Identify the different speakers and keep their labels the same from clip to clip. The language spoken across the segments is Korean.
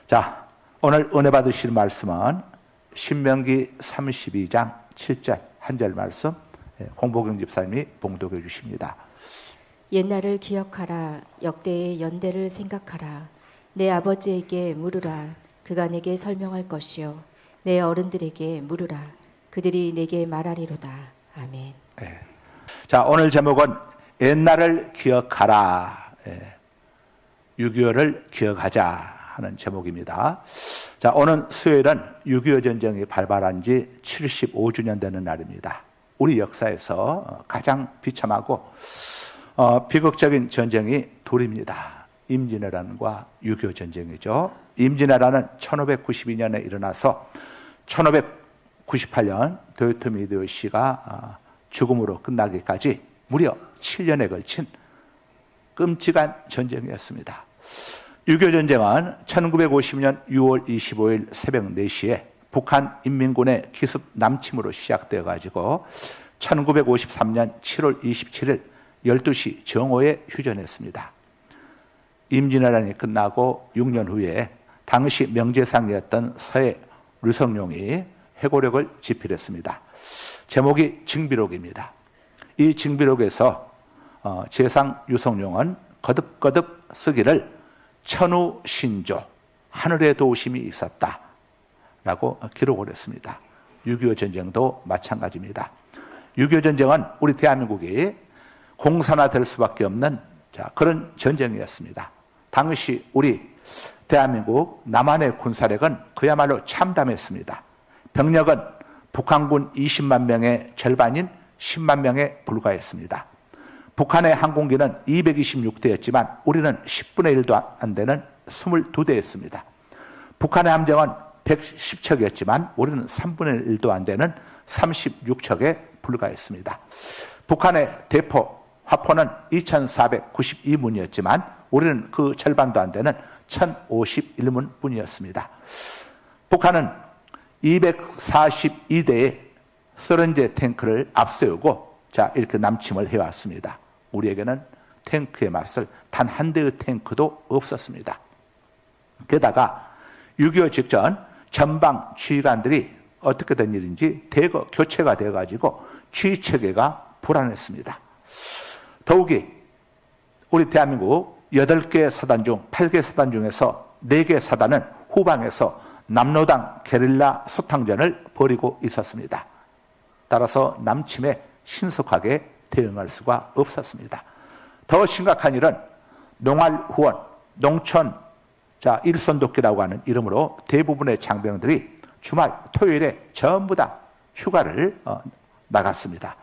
Speaker 1: 자, 오늘 은혜 받으실 말씀은 신명기 32장 7절 한 절 말씀 홍보경 집사님이 봉독해 주십니다.
Speaker 2: 옛날을 기억하라. 역대의 연대를 생각하라. 내 아버지에게 물으라. 그가 내게 설명할 것이요 내 어른들에게 물으라. 그들이 내게 말하리로다. 아멘.
Speaker 1: 네. 자, 오늘 제목은 옛날을 기억하라. 6.25를 기억하자 하는 제목입니다. 자, 오늘 수요일은 6.25 전쟁이 발발한 지 75주년 되는 날입니다. 우리 역사에서 가장 비참하고 비극적인 전쟁이 둘입니다. 임진왜란과 6.25 전쟁이죠. 임진왜란은 1592년에 일어나서 1598년 도요토미 히데요시가 죽음으로 끝나기까지 무려 7년에 걸친 끔찍한 전쟁이었습니다. 6.25 전쟁은 1950년 6월 25일 새벽 4시에 북한 인민군의 기습 남침으로 시작되어 가지고 1953년 7월 27일 12시 정오에 휴전했습니다. 임진왜란이 끝나고 6년 후에 당시 명제상이었던 서해 류성룡이 회고록을 집필했습니다. 제목이 징비록입니다. 이 징비록에서 제상 류성룡은 거듭거듭 쓰기를 천우신조, 하늘의 도우심이 있었다 라고 기록을 했습니다. 6.25 전쟁도 마찬가지입니다. 6.25 전쟁은 우리 대한민국이 공산화될 수밖에 없는 그런 전쟁이었습니다. 당시 우리 대한민국 남한의 군사력은 그야말로 참담했습니다. 병력은 북한군 20만 명의 절반인 10만 명에 불과했습니다. 북한의 항공기는 226대였지만 우리는 10분의 1도 안 되는 22대였습니다. 북한의 함정은 110척이었지만 우리는 3분의 1도 안 되는 36척에 불과했습니다. 북한의 대포, 화포는 2492문이었지만 우리는 그 절반도 안 되는 1051문 뿐이었습니다. 북한은 242대의 소련제 탱크를 앞세우고 이렇게 남침을 해왔습니다. 우리에게는 탱크에 맞설 단 한 대의 탱크도 없었습니다. 게다가 6.25 직전 전방 지휘관들이 어떻게 된 일인지 대거 교체가 되어가지고 지휘체계가 불안했습니다. 더욱이 우리 대한민국 8개 사단 중 8개 사단 중에서 4개 사단은 후방에서 남로당 게릴라 소탕전을 벌이고 있었습니다. 따라서 남침에 신속하게 대응할 수가 없었습니다. 더 심각한 일은 농알후원, 농촌 일선독기라고 하는 이름으로 대부분의 장병들이 주말 토요일에 전부 다 휴가를 나갔습니다.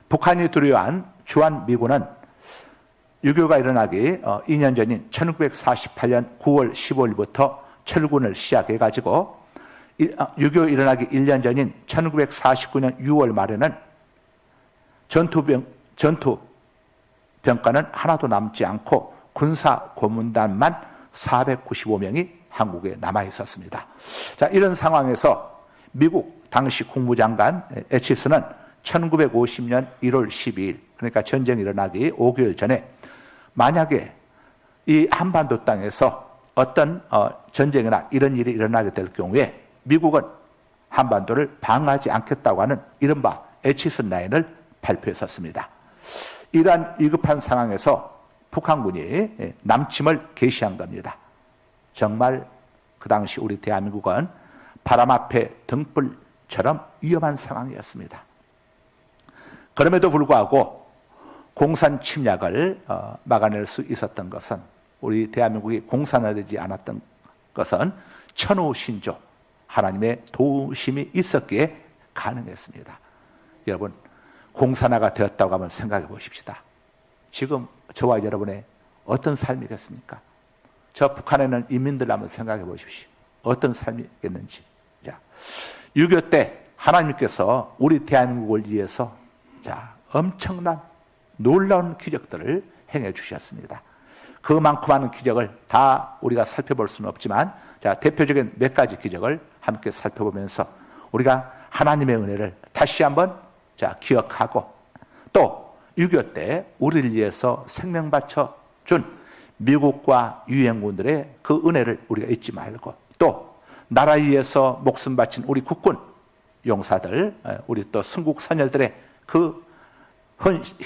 Speaker 1: 북한이 두려워한 주한미군은 6.25가 일어나기 2년 전인 1948년 9월 15일부터 철군을 시작해가지고 6.25 일어나기 1년 전인 1949년 6월 말에는 전투병과는 하나도 남지 않고 군사 고문단만 495명이 한국에 남아 있었습니다. 자, 이런 상황에서 미국 당시 국무장관 에치스는 1950년 1월 12일, 그러니까 전쟁이 일어나기 5개월 전에 만약에 이 한반도 땅에서 어떤 전쟁이나 이런 일이 일어나게 될 경우에 미국은 한반도를 방어하지 않겠다고 하는 이른바 에치스 라인을 발표했었습니다. 이러한 위급한 상황에서 북한군이 남침을 개시한 겁니다. 정말 그 당시 우리 대한민국은 바람 앞에 등불처럼 위험한 상황이었습니다. 그럼에도 불구하고 공산 침략을 막아낼 수 있었던 것은, 우리 대한민국이 공산화되지 않았던 것은 천우신조, 하나님의 도우심이 있었기에 가능했습니다. 여러분, 공산화가 되었다고 하면 생각해 보십시다. 지금 저와 여러분의 어떤 삶이겠습니까? 저 북한에는 인민들 한번 생각해 보십시오. 어떤 삶이겠는지. 자, 6.25 때 하나님께서 우리 대한민국을 위해서 엄청난 놀라운 기적들을 행해 주셨습니다. 그만큼 많은 기적을 다 우리가 살펴볼 수는 없지만 대표적인 몇 가지 기적을 함께 살펴보면서 우리가 하나님의 은혜를 다시 한번 기억하고, 또 6.25 때 우리를 위해서 생명 바쳐 준 미국과 유엔군들의 그 은혜를 우리가 잊지 말고 또 나라 위해서 목숨 바친 우리 국군 용사들, 우리 또 순국 선열들의 그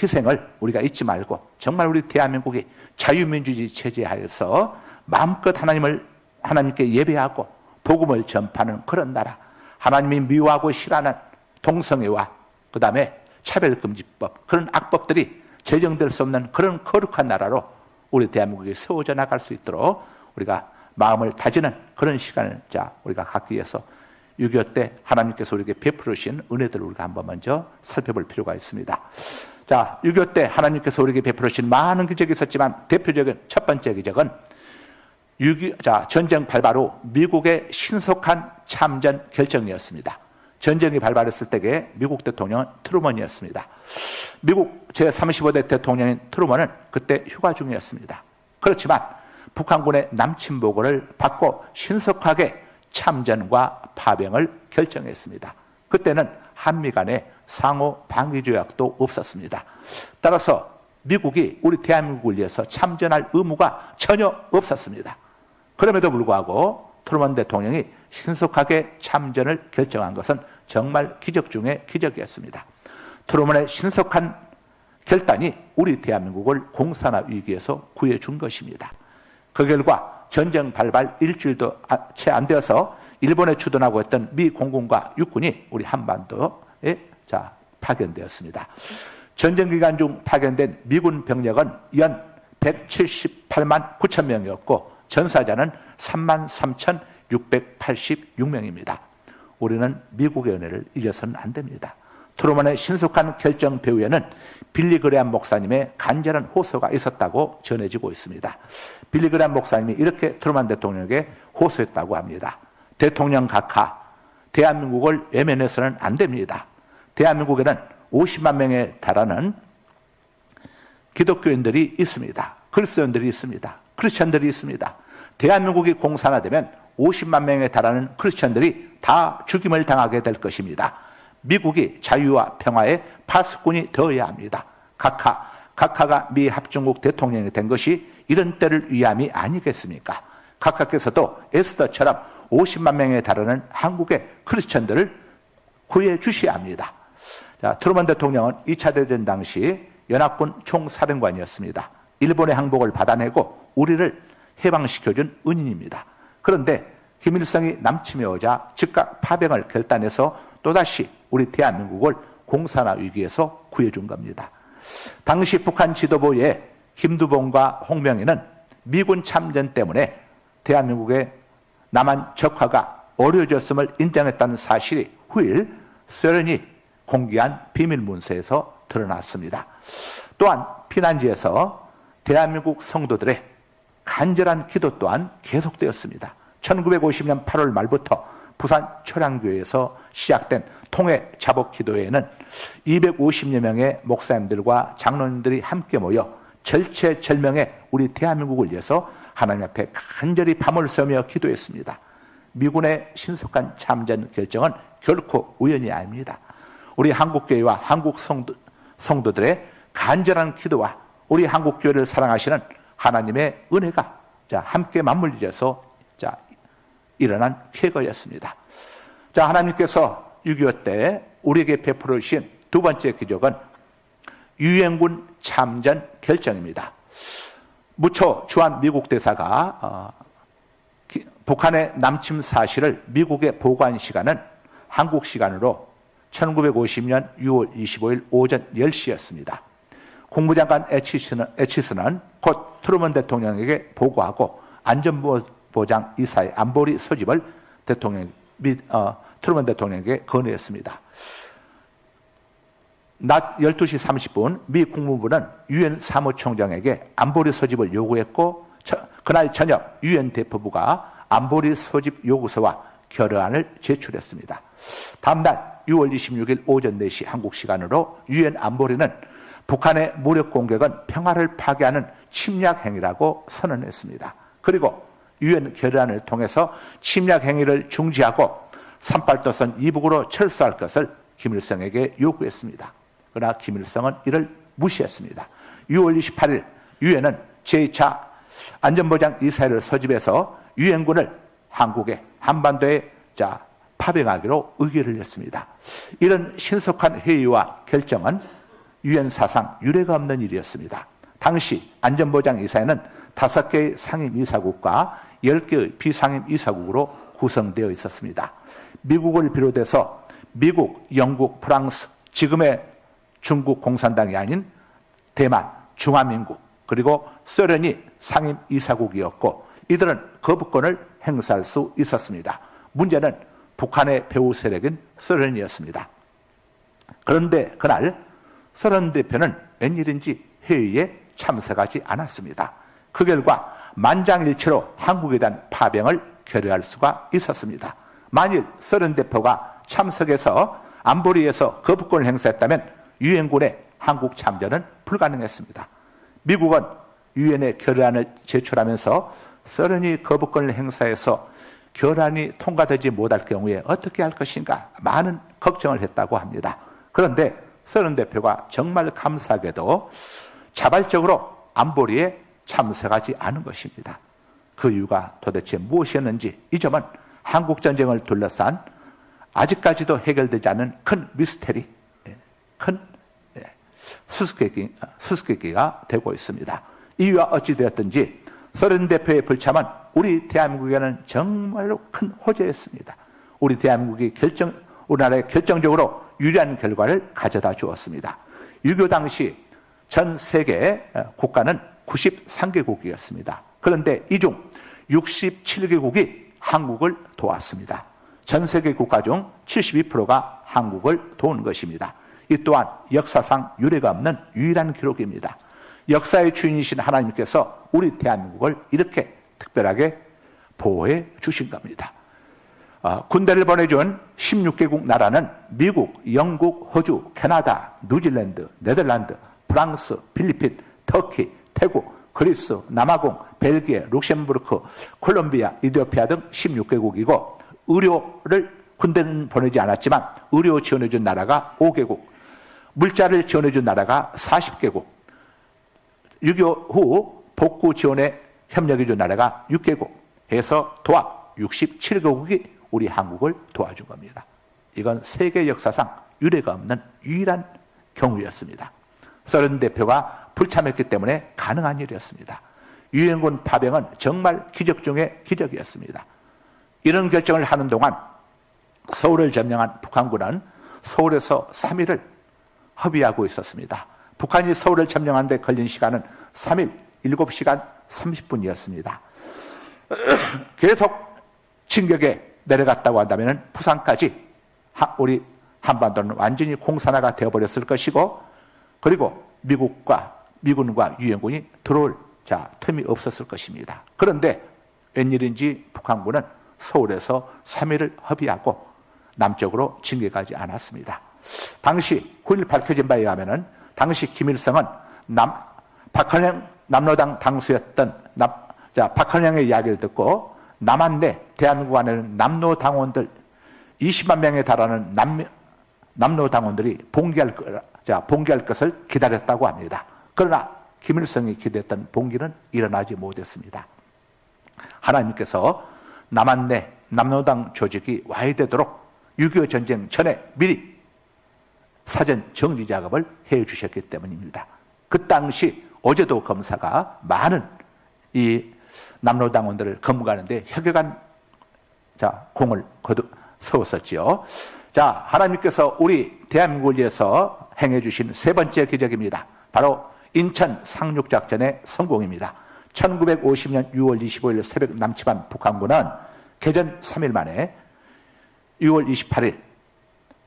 Speaker 1: 희생을 우리가 잊지 말고 정말 우리 대한민국이 자유민주주의 체제하에서 마음껏 하나님께 예배하고 복음을 전파하는 그런 나라, 하나님이 미워하고 싫어하는 동성애와 그 다음에 차별금지법, 그런 악법들이 제정될 수 없는 그런 거룩한 나라로 우리 대한민국이 세워져 나갈 수 있도록 우리가 마음을 다지는 그런 시간을 우리가 갖기 위해서 6.25 때 하나님께서 우리에게 베풀어 주신 은혜들을 우리가 한번 먼저 살펴볼 필요가 있습니다. 6.25 때 하나님께서 우리에게 베풀어 주신 많은 기적이 있었지만 대표적인 첫 번째 기적은 전쟁 발발 후 미국의 신속한 참전 결정이었습니다. 전쟁이 발발했을 때에 미국 대통령은 트루먼이었습니다. 미국 제35대 대통령인 트루먼은 그때 휴가 중이었습니다. 그렇지만 북한군의 남침보고를 받고 신속하게 참전과 파병을 결정했습니다. 그때는 한미 간에 상호 방위 조약도 없었습니다. 따라서 미국이 우리 대한민국을 위해서 참전할 의무가 전혀 없었습니다. 그럼에도 불구하고 트루먼 대통령이 신속하게 참전을 결정한 것은 정말 기적 중의 기적이었습니다. 트루먼의 신속한 결단이 우리 대한민국을 공산화 위기에서 구해준 것입니다. 그 결과 전쟁 발발 일주일도 채 안 되어서 일본에 주둔하고 있던 미 공군과 육군이 우리 한반도에 파견되었습니다. 전쟁 기간 중 파견된 미군 병력은 연 178만 9천 명이었고 전사자는 33,686명입니다. 우리는 미국의 은혜를 잊어서는 안 됩니다. 트루먼의 신속한 결정 배후에는 빌리 그레함 목사님의 간절한 호소가 있었다고 전해지고 있습니다. 빌리 그레함 목사님이 이렇게 트루먼 대통령에게 호소했다고 합니다. 대통령 각하, 대한민국을 외면해서는 안 됩니다. 대한민국에는 50만 명에 달하는 기독교인들이 있습니다. 그리스도인들이 있습니다. 크리스천들이 있습니다. 대한민국이 공산화되면 50만 명에 달하는 크리스천들이 다 죽임을 당하게 될 것입니다. 미국이 자유와 평화의 파수꾼이 되어야 합니다. 각하가 미 합중국 대통령이 된 것이 이런 때를 위함이 아니겠습니까? 각하께서도 에스더처럼 50만 명에 달하는 한국의 크리스천들을 구해 주셔야 합니다. 트루먼 대통령은 2차 대전 당시 연합군 총사령관이었습니다. 일본의 항복을 받아내고 우리를 해방시켜준 은인입니다. 그런데 김일성이 남침해 오자 즉각 파병을 결단해서 또다시 우리 대한민국을 공산화 위기에서 구해준 겁니다. 당시 북한 지도부의 김두봉과 홍명희는 미군 참전 때문에 대한민국의 남한 적화가 어려워졌음을 인정했다는 사실이 후일 소련이 공개한 비밀문서에서 드러났습니다. 또한 피난지에서 대한민국 성도들의 간절한 기도 또한 계속되었습니다. 1950년 8월 말부터 부산 초량교회에서 시작된 통해 자복 기도회에는 250여 명의 목사님들과 장로님들이 함께 모여 절체절명의 우리 대한민국을 위해서 하나님 앞에 간절히 밤을 새며 기도했습니다. 미군의 신속한 참전 결정은 결코 우연이 아닙니다. 우리 한국교회와 한국 성도들의 간절한 기도와 우리 한국교회를 사랑하시는 하나님의 은혜가 함께 맞물려서 일어난 쾌거였습니다. 하나님께서 6.25 때 우리에게 베풀어 주신 두 번째 기적은 유엔군 참전 결정입니다. 무초 주한 미국 대사가 북한의 남침 사실을 미국에 보고한 시간은 한국 시간으로 1950년 6월 25일 오전 10시였습니다. 국무장관 에치스는 곧 트루먼 대통령에게 보고하고 안전보장 이사의 안보리 소집을 트루먼 대통령에게 건의했습니다. 낮 12시 30분 미 국무부는 유엔 사무총장에게 안보리 소집을 요구했고 그날 저녁 유엔 대표부가 안보리 소집 요구서와 결의안을 제출했습니다. 다음날 6월 26일 오전 4시 한국 시간으로 유엔 안보리는 북한의 무력 공격은 평화를 파괴하는 침략 행위라고 선언했습니다. 그리고 유엔 결의안을 통해서 침략 행위를 중지하고 38도선 이북으로 철수할 것을 김일성에게 요구했습니다. 그러나 김일성은 이를 무시했습니다. 6월 28일 유엔은 제2차 안전보장 이사회를 소집해서 유엔군을 한국에 한반도에 파병하기로 의결을 했습니다. 이런 신속한 회의와 결정은 유엔 사상 유례가 없는 일이었습니다. 당시 안전보장이사회는 5개의 상임이사국과 10개의 비상임이사국으로 구성되어 있었습니다. 미국을 비롯해서 미국, 영국, 프랑스, 지금의 중국 공산당이 아닌 대만, 중화민국, 그리고 소련이 상임이사국이었고 이들은 거부권을 행사할 수 있었습니다. 문제는 북한의 배후 세력인 소련이었습니다. 그런데 그날 소련 대표는 웬일인지 회의에 참석하지 않았습니다. 그 결과 만장일치로 한국에 대한 파병을 결의할 수가 있었습니다. 만일 소련 대표가 참석해서 안보리에서 거부권을 행사했다면 유엔군의 한국 참전은 불가능했습니다. 미국은 유엔에 결의안을 제출하면서 소련이 거부권을 행사해서 결의안이 통과되지 못할 경우에 어떻게 할 것인가 많은 걱정을 했다고 합니다. 그런데 소련 대표가 정말 감사하게도 자발적으로 안보리에 참석하지 않은 것입니다. 그 이유가 도대체 무엇이었는지 이 점은 한국전쟁을 둘러싼 아직까지도 해결되지 않은 큰 미스테리, 큰 수수께끼가 되고 있습니다. 이유가 어찌되었든지 소련 대표의 불참은 우리 대한민국에는 정말로 큰 호재였습니다. 우리 대한민국이 우리나라에 결정적으로 유리한 결과를 가져다 주었습니다. 6.25 당시 전 세계 국가는 93개국이었습니다. 그런데 이 중 67개국이 한국을 도왔습니다. 전 세계 국가 중 72%가 한국을 도운 것입니다. 이 또한 역사상 유례가 없는 유일한 기록입니다. 역사의 주인이신 하나님께서 우리 대한민국을 이렇게 특별하게 보호해 주신 겁니다. 군대를 보내준 16개국 나라는 미국, 영국, 호주, 캐나다, 뉴질랜드, 네덜란드, 프랑스, 필리핀, 터키, 태국, 그리스, 남아공, 벨기에, 룩셈부르크, 콜롬비아, 이디오피아 등 16개국이고 의료를 군대는 보내지 않았지만 의료 지원해준 나라가 5개국, 물자를 지원해준 나라가 40개국, 6.25 후 복구 지원에 협력해준 나라가 6개국 해서 도합 67개국이 우리 한국을 도와준 겁니다. 이건 세계 역사상 유례가 없는 유일한 경우였습니다. 소련 대표가 불참했기 때문에 가능한 일이었습니다. 유엔군 파병은 정말 기적 중의 기적이었습니다. 이런 결정을 하는 동안 서울을 점령한 북한군은 서울에서 3일을 허비하고 있었습니다. 북한이 서울을 점령하는 데 걸린 시간은 3일 7시간 30분이었습니다. 계속 진격에 내려갔다고 한다면 부산까지 우리 한반도는 완전히 공산화가 되어버렸을 것이고 그리고 미군과 유엔군이 들어올 틈이 없었을 것입니다. 그런데 웬일인지 북한군은 서울에서 3일을 허비하고 남쪽으로 진격하지 않았습니다. 당시 후일 밝혀진 바에 의하면 당시 김일성은 박헌영 남로당 당수였던 박헌영의 이야기를 듣고 남한 내 대한민국 안에는 남로당원들 20만 명에 달하는 남로당원들이 봉기할 것을 기다렸다고 합니다. 그러나 김일성이 기대했던 봉기는 일어나지 못했습니다. 하나님께서 남한 내 남로당 조직이 와해되도록 6.25 전쟁 전에 미리 사전 정지 작업을 해주셨기 때문입니다. 그 당시 오제도 검사가 많은 이 남로당원들을 검거하는데 혁혁한 공을 세웠었지요. 하나님께서 우리 대한민국을 위해서 행해주신 세 번째 기적입니다. 바로 인천 상륙작전의 성공입니다. 1950년 6월 25일 새벽 남침한 북한군은 개전 3일 만에 6월 28일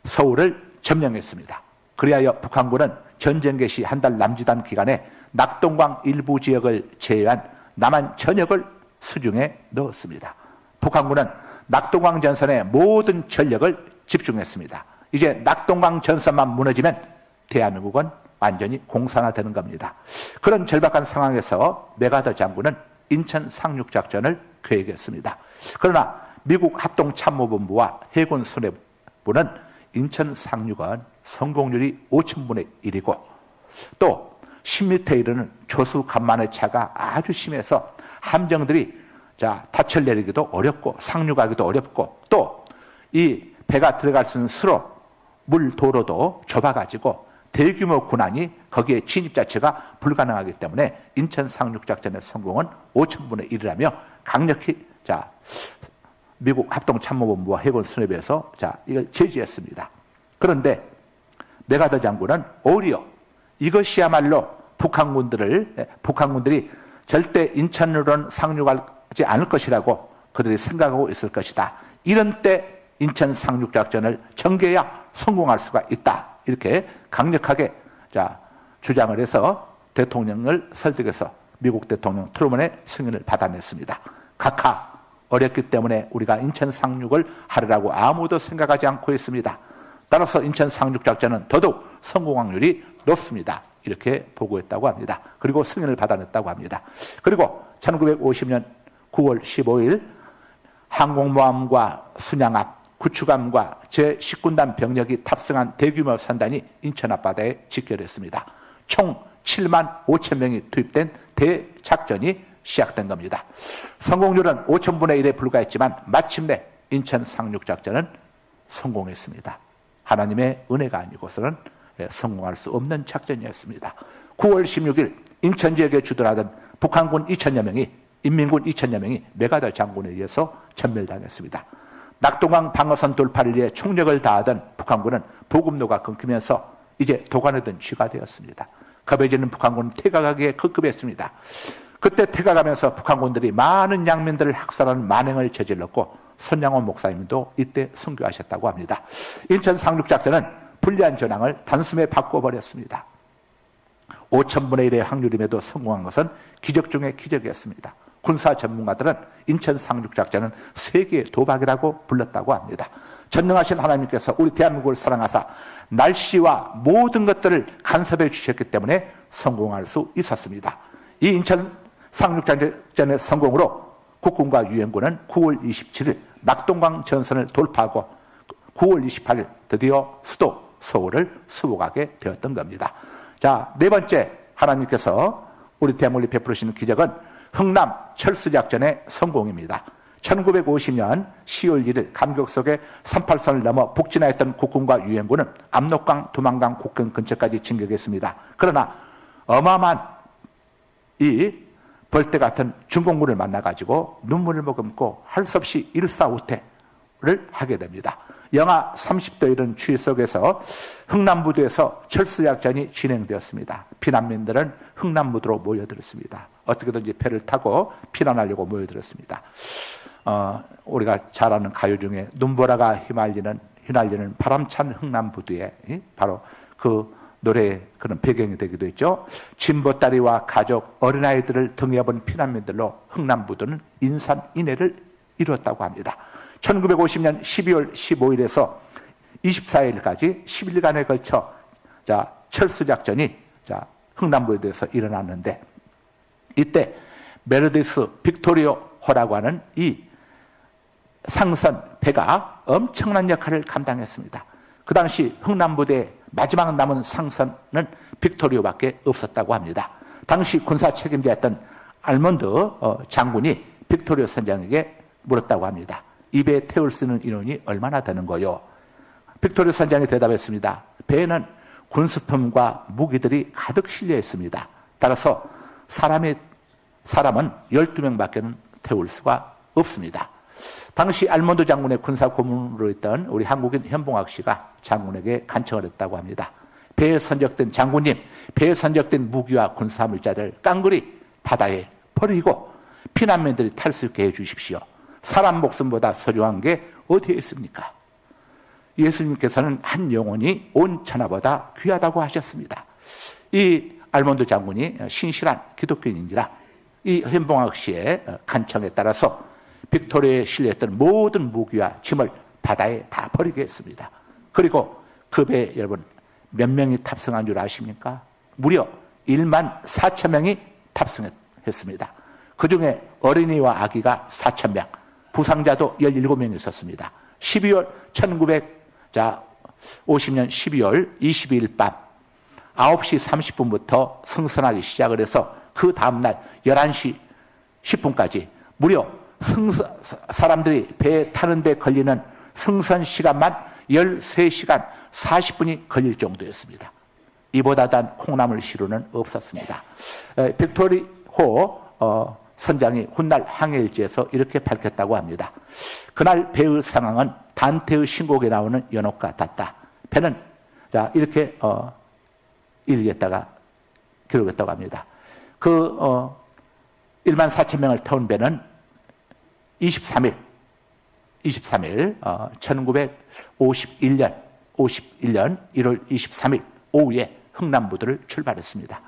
Speaker 1: 서울을 점령했습니다. 그리하여 북한군은 전쟁 개시 한 달 남짓한 기간에 낙동강 일부 지역을 제외한 남한 전역을 수중에 넣었습니다. 북한군은 낙동강 전선에 모든 전력을 집중했습니다. 이제 낙동강 전선만 무너지면 대한민국은 완전히 공산화되는 겁니다. 그런 절박한 상황에서 메가더 장군은 인천 상륙작전을 계획했습니다. 그러나 미국 합동참모본부와 해군 수뇌부는 인천 상륙은 성공률이 5,000분의 1이고 또 10m 이르는 조수 간만의 차가 아주 심해서 함정들이 자, 닻을 내리기도 어렵고 상륙하기도 어렵고 또 이 배가 들어갈 수 있는 수로 물 도로도 좁아가지고 대규모 군함이 거기에 진입 자체가 불가능하기 때문에 인천 상륙작전의 성공은 5,000분의 1이라며 강력히 자 미국 합동참모본부와 해군 수뇌부에서 자 이걸 제지했습니다. 그런데 메가더 장군은 오히려 이것이야말로 북한군들이 절대 인천으로는 상륙하지 않을 것이라고 그들이 생각하고 있을 것이다. 이런 때 인천 상륙작전을 전개해야 성공할 수가 있다. 이렇게 강력하게 자 주장을 해서 대통령을 설득해서 미국 대통령 트루먼의 승인을 받아냈습니다. 각하 어렵기 때문에 우리가 인천 상륙을 하리라고 아무도 생각하지 않고 있습니다. 따라서 인천 상륙작전은 더더욱 성공 확률이 높습니다. 이렇게 보고했다고 합니다. 그리고 승인을 받아냈다고 합니다. 그리고 1950년 9월 15일 항공모함과 순양함, 구축함과 제19단 병력이 탑승한 대규모 선단이 인천 앞바다에 직결했습니다. 총 7만 5천 명이 투입된 대작전이 시작된 겁니다. 성공률은 5,000분의 1에 불과했지만 마침내 인천 상륙작전은 성공했습니다. 하나님의 은혜가 아니고서는 성공할 수 없는 작전이었습니다. 9월 16일 인천 지역에 주둔하던 북한군 2,000여 명이 인민군 2,000여 명이 메가더 장군에 의해서 전멸당했습니다. 낙동강 방어선 돌파를 위해 총력을 다하던 북한군은 보급로가 끊기면서 이제 도가니던 쥐가 되었습니다. 겁해지는 북한군은 퇴각하기에 급급했습니다. 그때 퇴각하면서 북한군들이 많은 양민들을 학살하는 만행을 저질렀고 손양원 목사님도 이때 순교하셨다고 합니다. 인천 상륙작전은 불리한 전황을 단숨에 바꿔버렸습니다. 5,000분의 1의 확률임에도 성공한 것은 기적 중의 기적이었습니다. 군사 전문가들은 인천 상륙작전은 세계의 도박이라고 불렀다고 합니다. 전능하신 하나님께서 우리 대한민국을 사랑하사 날씨와 모든 것들을 간섭해 주셨기 때문에 성공할 수 있었습니다. 이 인천 상륙작전의 성공으로 국군과 유엔군은 9월 27일 낙동강 전선을 돌파하고 9월 28일 드디어 수도 서울을 수복하게 되었던 겁니다. 자, 네 번째 하나님께서 우리 대한민국에 베풀으시는 기적은 흥남 철수작전의 성공입니다. 1950년 10월 1일 감격 속에 38선을 넘어 북진하였던 국군과 유엔군은 압록강, 두만강 국경 근처까지 진격했습니다. 그러나 어마어마한 이 벌떼 같은 중공군을 만나가지고 눈물을 머금고 할 수 없이 일사후퇴를 하게 됩니다. 영하 30도 이른 추위 속에서 흥남부두에서 철수작전이 진행되었습니다. 피난민들은 흥남부두로 모여들었습니다. 어떻게든지 배를 타고 피난하려고 모여들었습니다. 우리가 잘 아는 가요 중에 눈보라가 휘날리는 바람찬 흥남부두에 바로 그 노래의 그런 배경이 되기도 했죠. 진보다리와 가족, 어린아이들을 등에 업은 피난민들로 흥남부두는 인산인해를 이루었다고 합니다. 1950년 12월 15일에서 24일까지 10일간에 걸쳐 철수작전이 흥남부에 대해서 일어났는데 이때 메르디스 빅토리오호라고 하는 이 상선 배가 엄청난 역할을 감당했습니다. 그 당시 흥남부대의 마지막 남은 상선은 빅토리오밖에 없었다고 합니다. 당시 군사 책임자였던 알몬드 장군이 빅토리오 선장에게 물었다고 합니다. 이 배에 태울 수 있는 인원이 얼마나 되는 거요? 빅토리오 선장이 대답했습니다. 배에는 군수품과 무기들이 가득 실려 있습니다. 따라서 사람은 12명밖에 태울 수가 없습니다. 당시 알몬드 장군의 군사 고문으로 있던 우리 한국인 현봉학 씨가 장군에게 간청을 했다고 합니다. 배에 선적된 장군님, 배에 선적된 무기와 군사 물자들 깡그리 바다에 버리고 피난민들이 탈 수 있게 해주십시오. 사람 목숨보다 소중한 게 어디에 있습니까? 예수님께서는 한 영혼이 온 천하보다 귀하다고 하셨습니다. 이 알몬드 장군이 신실한 기독교인인지라 이 현봉학 씨의 간청에 따라서 빅토리아에 실려있던 모든 무기와 짐을 바다에 다 버리게 했습니다. 그리고 그 배에 여러분 몇 명이 탑승한 줄 아십니까? 무려 1만 4천 명이 탑승했습니다. 그 중에 어린이와 아기가 4천 명, 부상자도 17명이 있었습니다. 1950년 12월 22일 밤 9시 30분부터 승선하기 시작을 해서 그 다음날 11시 10분까지 무려 사람들이 배에 타는데 걸리는 승선 시간만 13시간 40분이 걸릴 정도였습니다. 이보다 단 콩나물 시루는 없었습니다. 빅토리호 선장이 훗날 항해일지에서 이렇게 밝혔다고 합니다. 그날 배의 상황은 단테의 신곡에 나오는 연옥 같았다. 배는 이렇게 일기했다가 기록했다고 합니다. 1만 4천 명을 태운 배는 23일 1951년 1월 23일 오후에 흥남부두를 출발했습니다.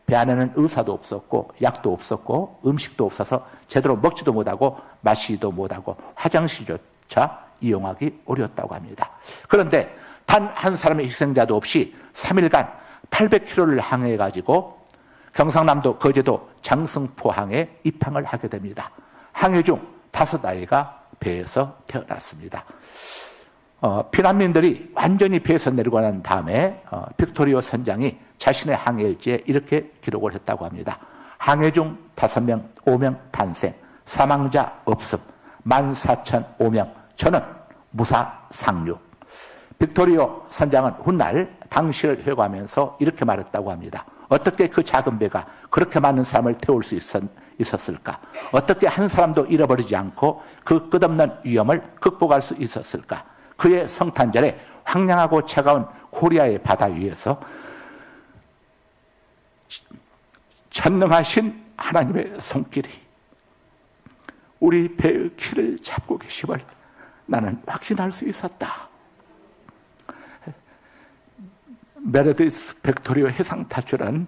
Speaker 1: 배 안에는 의사도 없었고 약도 없었고 음식도 없어서 제대로 먹지도 못하고 마시지도 못하고 화장실조차 이용하기 어려웠다고 합니다. 그런데 단 한 사람의 희생자도 없이 3일간 800km를 항해해가지고 경상남도 거제도 장승포항에 입항을 하게 됩니다. 항해 중 5아이가 배에서 태어났습니다. 피난민들이 완전히 배에서 내리고 난 다음에 빅토리오 선장이 자신의 항해일지에 이렇게 기록을 했다고 합니다. 항해 중 5명, 5명 탄생, 사망자 없음, 14,005명, 저는 무사 상륙. 빅토리오 선장은 훗날 당시를 회고하면서 이렇게 말했다고 합니다. 어떻게 그 작은 배가 그렇게 많은 사람을 태울 수 있었을까? 어떻게 한 사람도 잃어버리지 않고 그 끝없는 위험을 극복할 수 있었을까? 그의 성탄절에 황량하고 차가운 코리아의 바다 위에서 전능하신 하나님의 손길이 우리 배의 키를 잡고 계심을 나는 확신할 수 있었다. 메르디스 빅토리오 해상 탈출은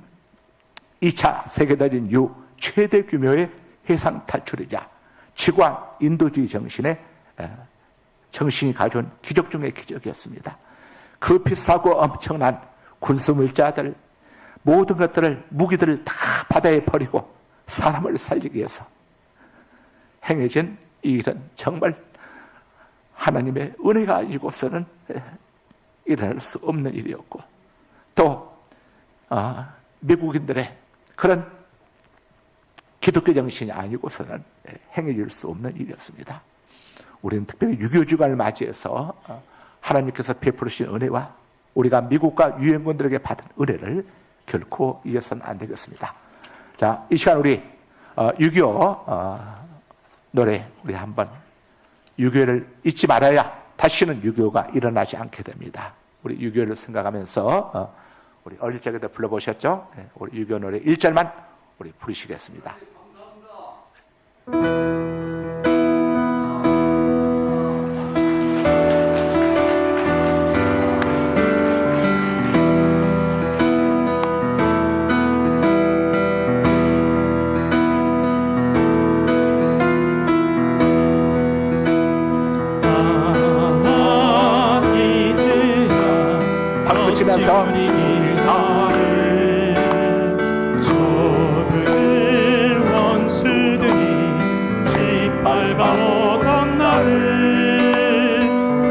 Speaker 1: 2차 세계대전 이후 최대 규모의 해상 탈출이자 지구한 인도주의 정신이 가져온 기적 중의 기적이었습니다. 그 비싸고 엄청난 군수물자들, 모든 것들을, 무기들을 다 바다에 버리고 사람을 살리기 위해서 행해진 이 일은 정말 하나님의 은혜가 아니고서는 일어날 수 없는 일이었고, 또 미국인들의 그런 기독교 정신이 아니고서는 행해질 수 없는 일이었습니다. 우리는 특별히 6.25 주간을 맞이해서 하나님께서 베푸신 은혜와 우리가 미국과 유엔군들에게 받은 은혜를 결코 잊어서는 안 되겠습니다. 자, 이 시간 우리 6.25 노래 우리 한번 6.25를 잊지 말아야 다시는 6.25가 일어나지 않게 됩니다. 우리 6.25를 생각하면서 우리 어릴 적에도 불러보셨죠? 우리 6.25 노래 1절만 우리 부르시겠습니다. 박수치면서
Speaker 3: 저들 원수들이 짓밟아오던 나를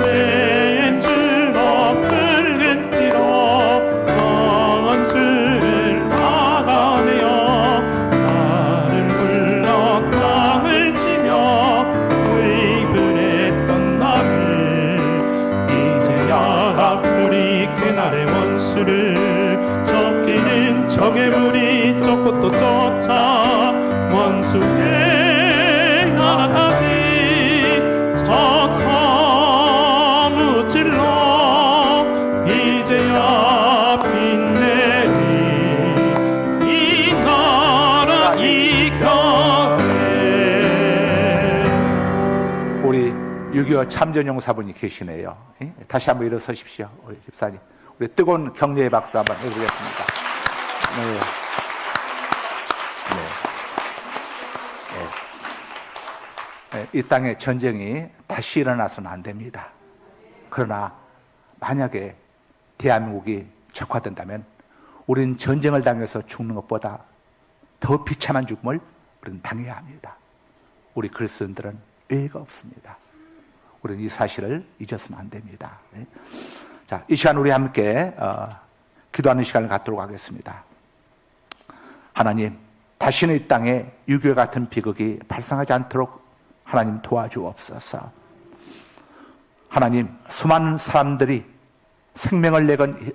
Speaker 3: 내 주먹을 흔들어 원수를 막아내어 나를 불러 땅을 치며 의근했던 나를 이제야 우리 그날의 원수를 쫓기는 적의 무리 쫓고 또 쫓아 원수의 나라까지 쳐서 무찔러 이제야 빛내리 이 나라 이겨내.
Speaker 1: 우리 6.25 참전용사분이 계시네요. 다시 한번 일어서십시오. 우리 집사님. 우리 뜨거운 격려의 박수 한번 해드리겠습니다. 네. 네. 이 땅에 전쟁이 다시 일어나서는 안 됩니다. 그러나 만약에 대한민국이 적화된다면 우리는 전쟁을 당해서 죽는 것보다 더 비참한 죽음을 우리는 당해야 합니다. 우리 그리스도인들은 예의가 없습니다. 우리는 이 사실을 잊어서는 안 됩니다. 네. 자, 이 시간 우리 함께 기도하는 시간을 갖도록 하겠습니다. 하나님, 다시는 이 땅에 6.25 같은 비극이 발생하지 않도록 하나님 도와주옵소서. 하나님, 수많은 사람들이 생명을 내건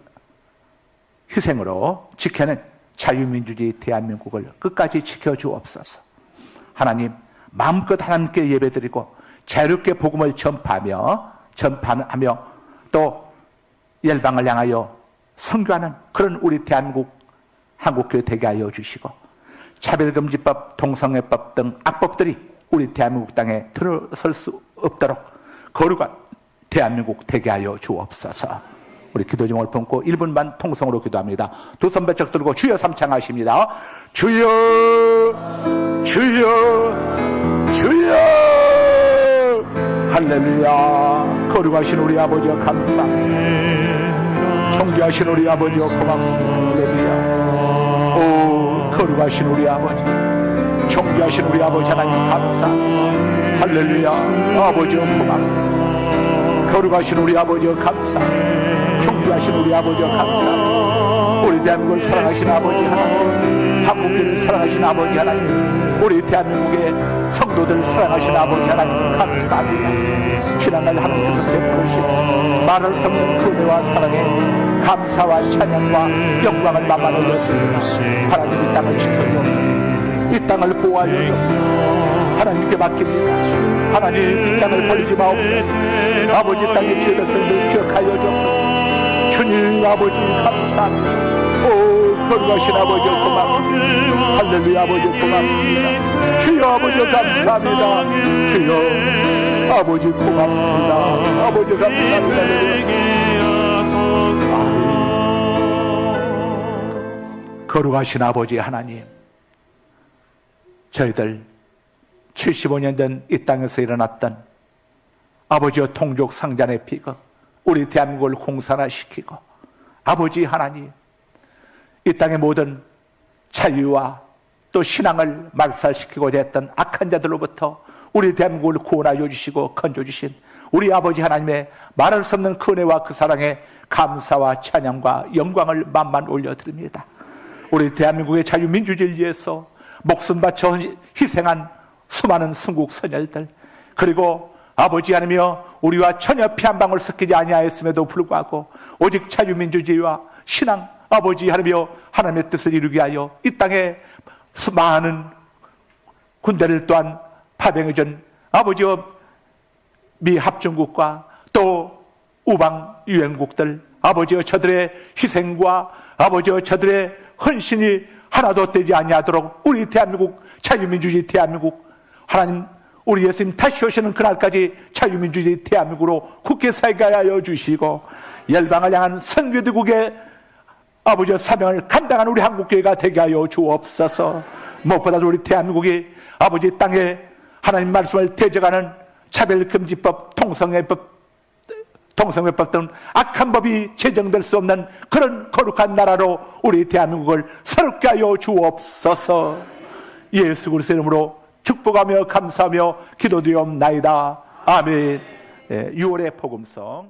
Speaker 1: 희생으로 지켜낸 자유민주주의 대한민국을 끝까지 지켜주옵소서. 하나님, 마음껏 하나님께 예배드리고 자유롭게 복음을 전파하며 또 열방을 향하여 선교하는 그런 우리 대한민국 한국교회 되게 하여 주시고, 차별금지법, 동성애법 등 악법들이 우리 대한민국 땅에 들어설 수 없도록 거룩한 대한민국 되게 하여 주옵소서. 우리 기도 제목을 품고 1분만 통성으로 기도합니다. 두 손 번쩍 들고 주여 삼창하십니다. 주여, 주여, 주여. 할렐루야. 거룩하신 우리 아버지여 감사합니다. 존귀하신 우리 아버지여 고맙습니다. 할렐루야. 오, 거룩하신 우리 아버지, 존귀하신 우리 아버지 하나님 감사합니다. 할렐루야. 아버지여 고맙습니다. 거룩하신 우리 아버지여 감사합니다. 존귀하신 우리 아버지여 감사합니다. 우리 대한민국을 사랑하신 아버지 하나님, 한국교회를 사랑하신 아버지 하나님, 우리 대한민국의 성도들 사랑하신 아버지 하나님 감사합니다. 지난날 하나님께서 베풀으신 말할 수 없는 그 은혜와 사랑에 감사와 찬양과 영광을 만만히 여쭈니다. 하나님, 이 땅을 지켜주옵소서. 이 땅을 보호하여 주옵소서. 하나님께 맡깁니다. 하나님, 이 땅을 버리지 마옵소서. 아버지 땅의 죄 백성들 기억하여 주옵소서. 주님 아버지 감사합니다. 오, 거룩하신 아버지 고맙습니다. 할렐루야. 아버지 고맙습니다. 주여 아버지 감사합니다. 주여 아버지 고맙습니다. 아버지 감사합니다. 거룩하신 아버지 하나님, 저희들 75년 전 이 땅에서 일어났던 아버지의 통족 상잔의 피가 우리 대한민국을 공산화시키고, 아버지 하나님, 이 땅의 모든 자유와 또 신앙을 말살시키고자 했던 악한 자들로부터 우리 대한민국을 구원하여 주시고 건져주신 우리 아버지 하나님의 말할 수 없는 그 은혜와 그 사랑에 감사와 찬양과 영광을 만만 올려드립니다. 우리 대한민국의 자유민주주의를 위해서 목숨 바쳐 희생한 수많은 순국 선열들, 그리고 아버지 하나님이여 우리와 전혀 피 한 방울 섞이지 아니하였음에도 불구하고 오직 자유민주주의와 신앙, 아버지 하나님이여 하나님의 뜻을 이루게 하여 이 땅에 수많은 군대를 또한 파병해준 아버지여 미합중국과 또 우방 유엔국들, 아버지여 저들의 희생과 아버지여 저들의 헌신이 하나도 떼지 아니하도록 우리 대한민국 자유민주주의 대한민국, 하나님 우리 예수님 다시 오시는 그날까지 자유민주주의 대한민국으로 굳게 살게 하여 주시고, 열방을 향한 선교대국의 아버지의 사명을 감당한 우리 한국교회가 되게 하여 주옵소서. 무엇보다도 우리 대한민국이 아버지 땅에 하나님 말씀을 대적하는 차별금지법, 동성애법 등 악한 법이 제정될 수 없는 그런 거룩한 나라로 우리 대한민국을 새롭게 하여 주옵소서. 예수 그리스도의 이름으로 축복하며 감사하며 기도드리옵나이다. 아멘. 6월의 복음성